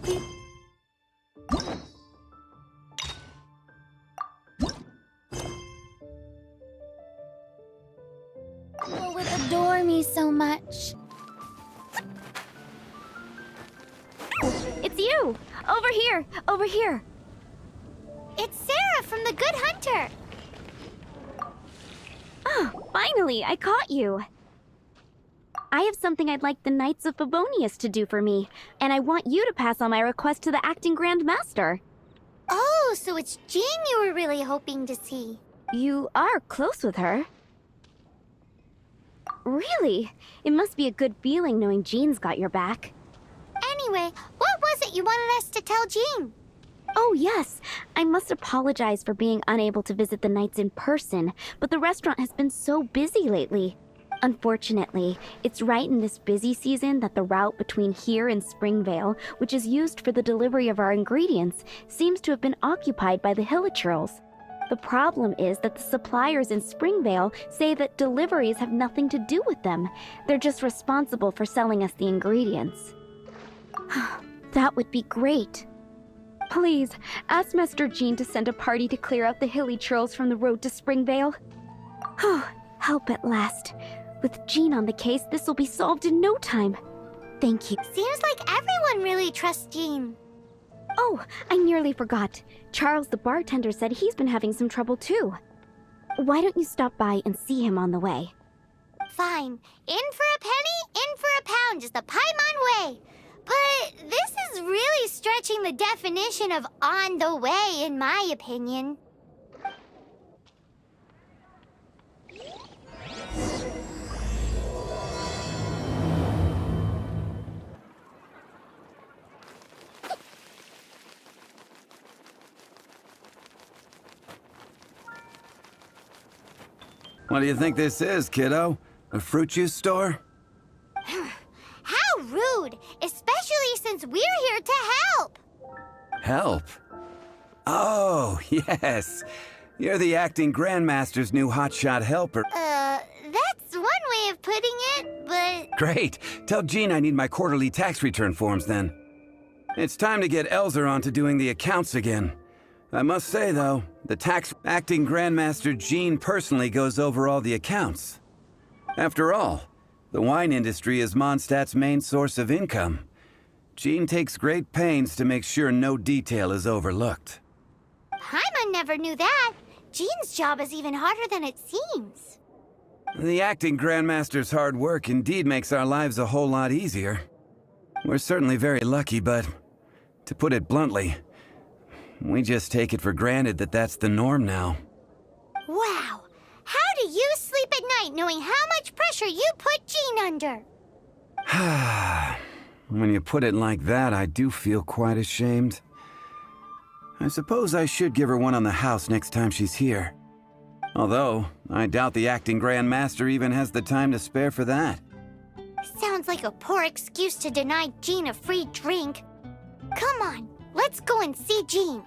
happy? Who would adore me so much? It's you! Over here! Over here! It's Sarah from the Good Hunter! Oh, finally, I caught you! I have something I'd like the Knights of Favonius to do for me, and I want you to pass on my request to the Acting Grand Master. Oh, so it's Jean you were really hoping to see. You are close with her. Really? It must be a good feeling knowing Jean's got your back. Anyway, what was it you wanted us to tell Jean? Oh, yes. I must apologize for being unable to visit the Knights in person, but the restaurant has been so busy lately. Unfortunately, it's right in this busy season that the route between here and Springvale, which is used for the delivery of our ingredients, seems to have been occupied by the Hilichurls. The problem is that the suppliers in Springvale say that deliveries have nothing to do with them. They're just responsible for selling us the ingredients. That would be great. Please, ask Master Jean to send a party to clear out the Hilichurls from the road to Springvale. Help at last. With Jean on the case, this will be solved in no time. Thank you. Seems like everyone really trusts Jean. Oh, I nearly forgot. Charles the bartender said he's been having some trouble too. Why don't you stop by and see him on the way? Fine. In for a penny, in for a pound, just a Paimon way. But this is really stretching the definition of on the way, in my opinion. What do you think this is, kiddo? A fruit juice store? How rude! Especially since we're here to help! Help? Oh, yes. You're the acting Grandmaster's new hotshot helper. That's one way of putting it, but... Great. Tell Jean I need my quarterly tax return forms then. It's time to get Elzer on to doing the accounts again. I must say, though, the tax acting Grandmaster Jean personally goes over all the accounts. After all, the wine industry is Mondstadt's main source of income. Jean takes great pains to make sure no detail is overlooked. Paimon never knew that. Jean's job is even harder than it seems. The acting Grandmaster's hard work indeed makes our lives a whole lot easier. We're certainly very lucky, but to put it bluntly, we just take it for granted that that's the norm now. Wow! How do you sleep at night knowing how much pressure you put Jean under? When you put it like that, I do feel quite ashamed. I suppose I should give her one on the house next time she's here. Although, I doubt the acting Grandmaster even has the time to spare for that. Sounds like a poor excuse to deny Jean a free drink. Come on, let's go and see Jean.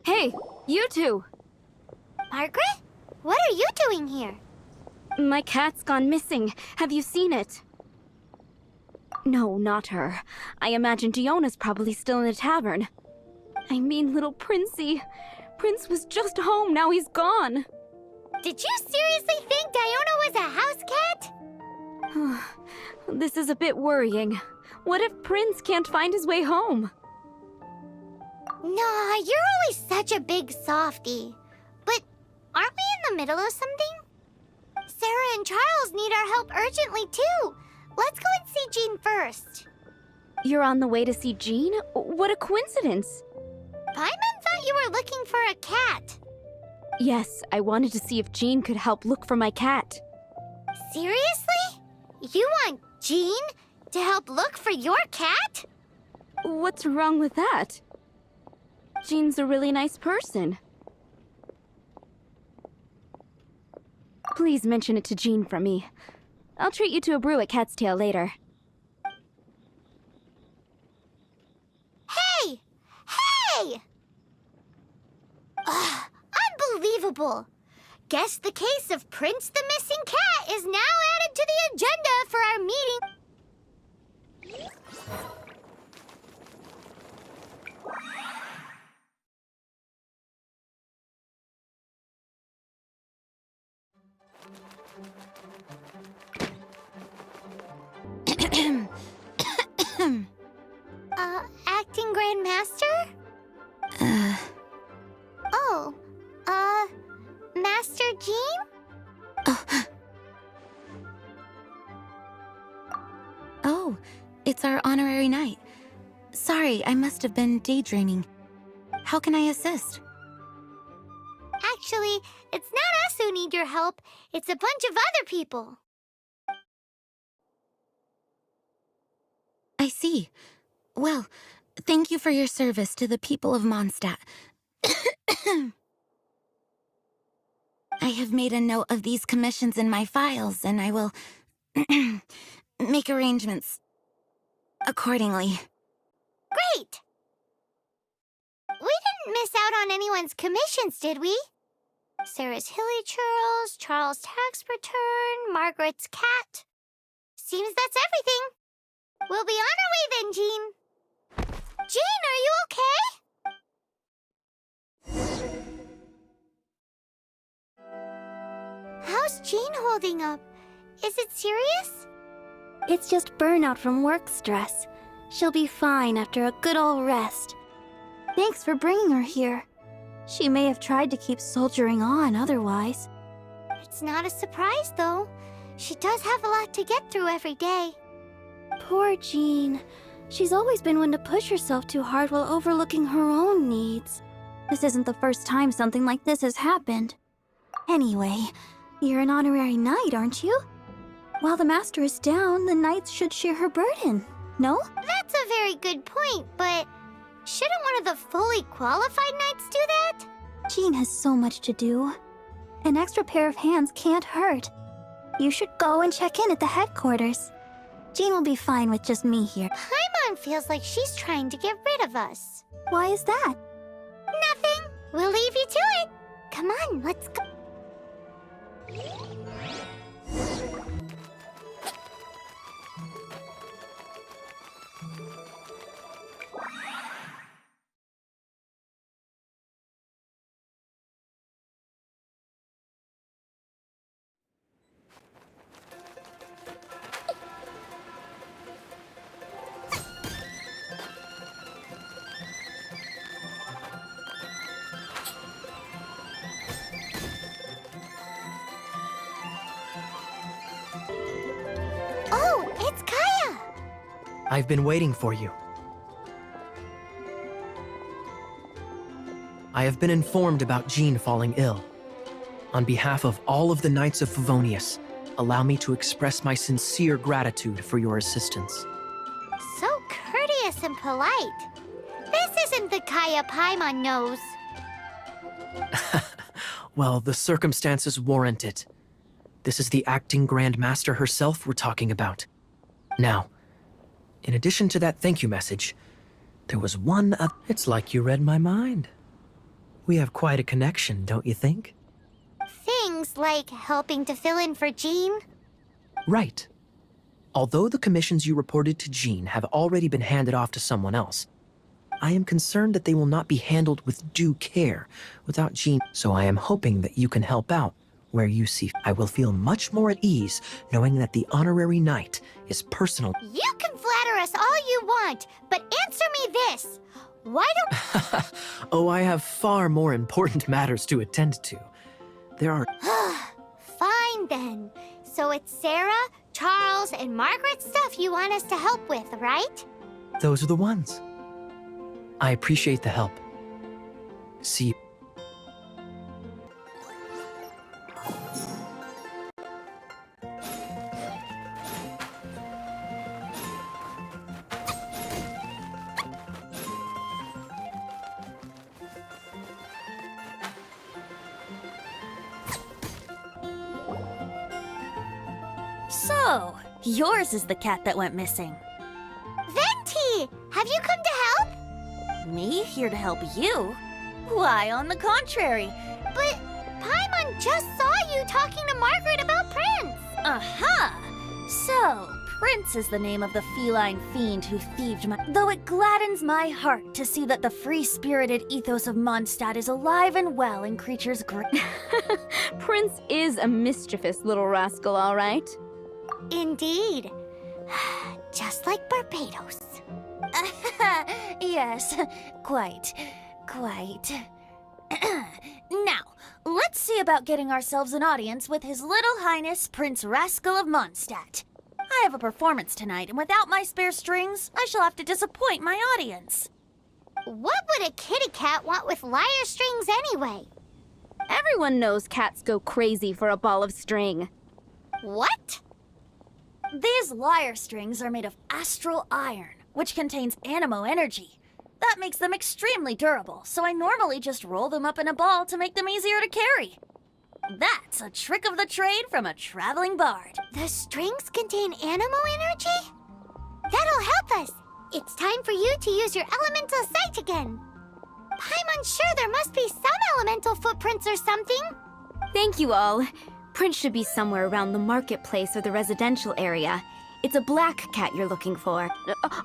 Hey, you two! Margaret? What are you doing here? My cat's gone missing. Have you seen it? No, not her. I imagine Diona's probably still in the tavern. I mean, little Princey. Prince was just home, now he's gone. Did you seriously think Diona was a house cat? This is a bit worrying. What if Prince can't find his way home? Nah, you're always such a big softie. But aren't we in the middle of something? Sarah and Charles need our help urgently, too. Let's go and see Jean first. You're on the way to see Jean? What a coincidence! Paimon thought you were looking for a cat. Yes, I wanted to see if Jean could help look for my cat. Seriously? You want Jean to help look for your cat? What's wrong with that? Jean's a really nice person. Please mention it to Jean for me. I'll treat you to a brew at Cat's Tail later. Hey! Hey! Ugh, unbelievable! Guess the case of Prince the Missing Cat is now added to the agenda for our meeting. Acting Grand Master? Oh, Master Jean? Oh, it's our honorary knight. Sorry, I must have been daydreaming. How can I assist? Actually, it's not us who need your help. It's a bunch of other people. I see. Well, thank you for your service to the people of Mondstadt. I have made a note of these commissions in my files, and I will make arrangements accordingly. Great! We didn't miss out on anyone's commissions, did we? Sarah's Hilly Churls, Charles' tax return, Margaret's cat. Seems that's everything. We'll be on our way then, Jean. Jean, are you okay? How's Jean holding up? Is it serious? It's just burnout from work stress. She'll be fine after a good old rest. Thanks for bringing her here. She may have tried to keep soldiering on otherwise. It's not a surprise, though. She does have a lot to get through every day. Poor Jean. She's always been one to push herself too hard while overlooking her own needs. This isn't the first time something like this has happened. Anyway, you're an honorary knight, aren't you? While the master is down, the knights should share her burden, no? That's a very good point, but shouldn't one of the fully qualified knights do that? Jean has so much to do. An extra pair of hands can't hurt. You should go and check in at the headquarters. Jean will be fine with just me here. Paimon feels like she's trying to get rid of us. Why is that? Nothing. We'll leave you to it. Come on, let's go. Oh, it's Kaya! I've been waiting for you. I have been informed about Jean falling ill. On behalf of all of the Knights of Favonius, allow me to express my sincere gratitude for your assistance. So courteous and polite. This isn't the Kaya Paimon knows. Well, the circumstances warrant it. This is the acting Grand Master herself we're talking about. Now, in addition to that thank you message, there was one other... It's like you read my mind. We have quite a connection, don't you think? Things like helping to fill in for Jean. Right. Although the commissions you reported to Jean have already been handed off to someone else, I am concerned that they will not be handled with due care without Jean, so I am hoping that you can help out where you see. I will feel much more at ease knowing that the honorary knight is personal. You can flatter us all you want, but answer me this. Why don't... Oh, I have far more important matters to attend to. There are... Fine then. So it's Sarah, Charles, and Margaret's stuff you want us to help with, right? Those are the ones. I appreciate the help. See you. So, yours is the cat that went missing. Venti! Have you come to help? Me here to help you? Why, on the contrary. But Paimon just saw you talking to Margaret about Prince. Aha! So, Prince is the name of the feline fiend who thieved my... Though it gladdens my heart to see that the free-spirited ethos of Mondstadt is alive and well in creatures Prince is a mischievous little rascal, all right. Indeed. Just like Barbados. Yes, quite. Now, let's see about getting ourselves an audience with His Little Highness Prince Rascal of Mondstadt. I have a performance tonight, and without my spare strings, I shall have to disappoint my audience. What would a kitty cat want with lyre strings anyway? Everyone knows cats go crazy for a ball of string. What? These lyre strings are made of astral iron, which contains animo energy. That makes them extremely durable, so I normally just roll them up in a ball to make them easier to carry. That's a trick of the trade from a traveling bard. The strings contain animo energy? That'll help us. It's time for you to use your elemental sight again. Paimon's sure there must be some elemental footprints or something. Thank you all. Prince should be somewhere around the marketplace or the residential area. It's a black cat you're looking for.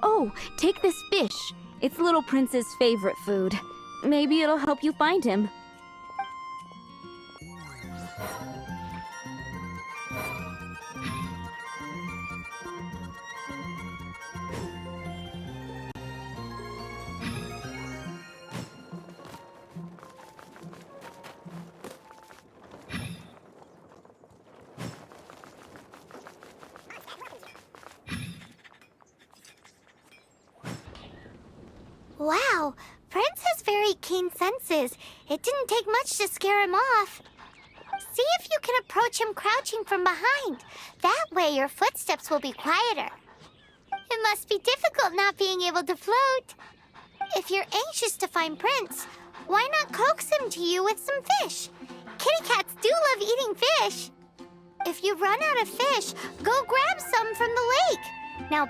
Oh, take this fish. It's Little Prince's favorite food. Maybe it'll help you find him. Wow, Prince has very keen senses. It didn't take much to scare him off. See if you can approach him crouching from behind. That way your footsteps will be quieter. It must be difficult not being able to float. If you're anxious to find Prince, why not coax him to you with some fish? Kitty cats do love eating fish. If you run out of fish, go grab some from the lake. Now,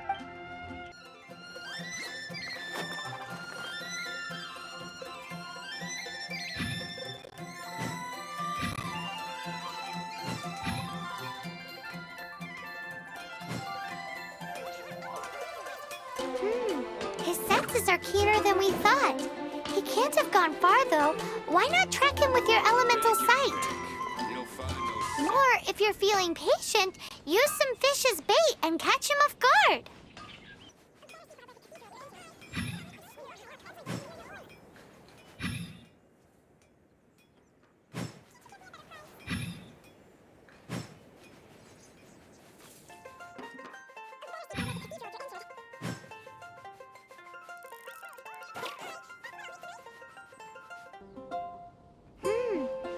his senses are keener than we thought. He can't have gone far, though. Why not track him with your elemental sight? Or, if you're feeling patient, use some fish as bait and catch him off guard.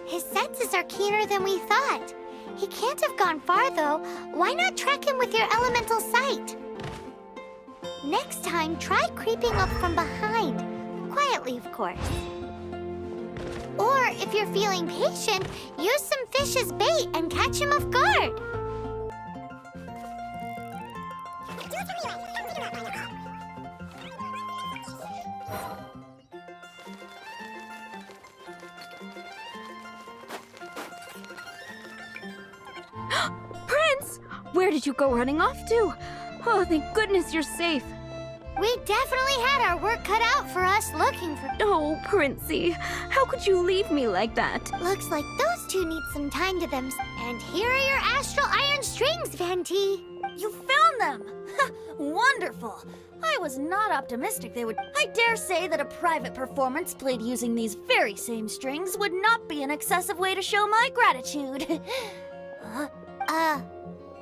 His senses are keener than we thought. He can't have gone far, though. Why not track him with your elemental sight? Next time, try creeping up from behind. Quietly, of course. Or, if you're feeling patient, use some fish as bait and catch him off guard. Prince! Where did you go running off to? Oh, thank goodness you're safe. We definitely had our work cut out for us looking for... Oh, Princey, how could you leave me like that? Looks like those two need some time to them. And here are your astral iron strings, Venti. You found them! Wonderful! I was not optimistic they would... I dare say that a private performance played using these very same strings would not be an excessive way to show my gratitude.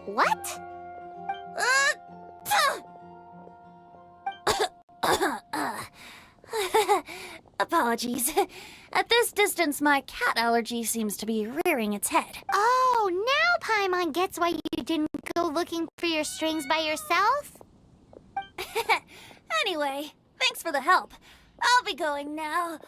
What? Apologies. At this distance, my cat allergy seems to be rearing its head. Oh, now Paimon gets why you didn't go looking for your strings by yourself? Anyway, thanks for the help. I'll be going now.